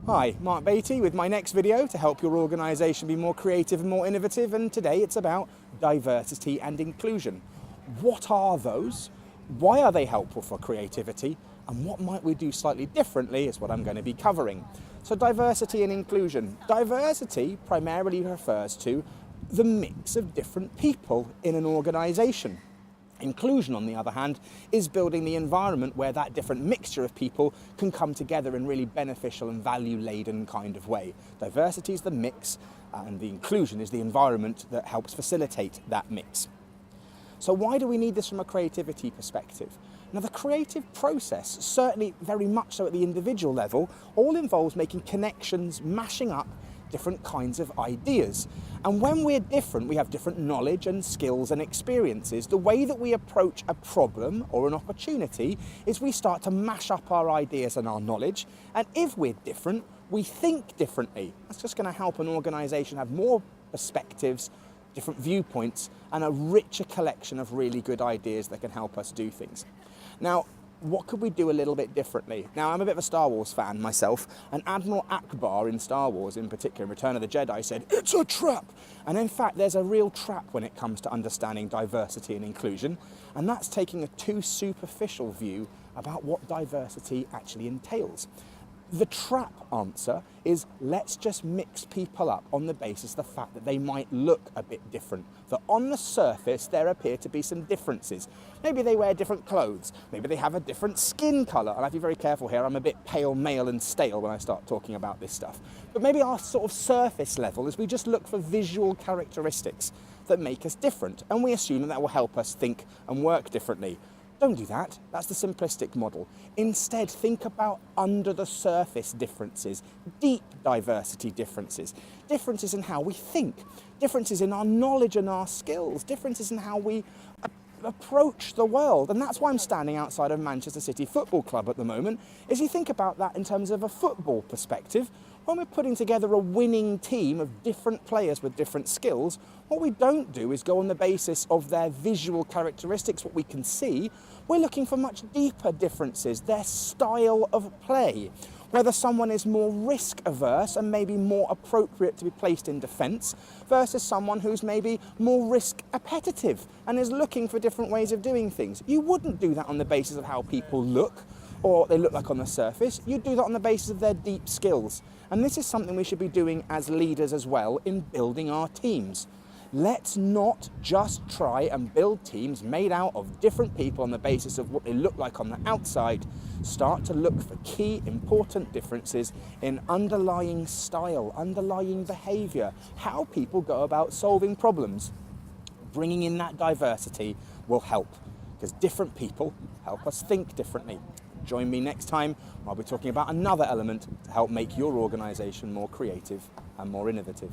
Hi, Mark Beatty with my next video to help your organisation be more creative and more innovative, and today it's about diversity and inclusion. What are those? Why are they helpful for creativity? And what might we do slightly differently is what I'm going to be covering. So diversity and inclusion. Diversity primarily refers to the mix of different people in an organisation. Inclusion, on the other hand, is building the environment where that different mixture of people can come together in really beneficial and value-laden kind of way. Diversity is the mix, and the inclusion is the environment that helps facilitate that mix. So why do we need this from a creativity perspective? Now, the creative process, certainly very much so at the individual level, all involves making connections, mashing up different kinds of ideas. And when we're different, we have different knowledge and skills and experiences. The way that we approach a problem or an opportunity is we start to mash up our ideas and our knowledge. And if we're different, we think differently. That's just going to help an organisation have more perspectives, different viewpoints, and a richer collection of really good ideas that can help us do things. Now, what could we do a little bit differently? Now, I'm a bit of a Star Wars fan myself, and Admiral Ackbar in Star Wars, in particular in Return of the Jedi, said, "It's a trap!" And in fact, there's a real trap when it comes to understanding diversity and inclusion, and that's taking a too superficial view about what diversity actually entails. The trap answer is, let's just mix people up on the basis of the fact that they might look a bit different. That on the surface there appear to be some differences. Maybe they wear different clothes, maybe they have a different skin colour. And I have to be very careful here, I'm a bit pale, male and stale when I start talking about this stuff. But maybe our sort of surface level is we just look for visual characteristics that make us different, and we assume that that will help us think and work differently. Don't do that. That's the simplistic model. Instead, think about under the surface differences, deep diversity differences, differences in how we think, differences in our knowledge and our skills, differences in how we approach the world. And that's why I'm standing outside of Manchester City Football Club at the moment, is you think about that in terms of a football perspective. When we're putting together a winning team of different players with different skills, what we don't do is go on the basis of their visual characteristics, what we can see. We're looking for much deeper differences, their style of play. Whether someone is more risk averse and maybe more appropriate to be placed in defence versus someone who's maybe more risk appetitive and is looking for different ways of doing things. You wouldn't do that on the basis of how people look or what they look like on the surface. You'd do that on the basis of their deep skills. And this is something we should be doing as leaders as well in building our teams. Let's not just try and build teams made out of different people on the basis of what they look like on the outside. Start to look for key important differences in underlying style, underlying behaviour, how people go about solving problems. Bringing in that diversity will help, because different people help us think differently. Join me next time when I'll be talking about another element to help make your organisation more creative and more innovative.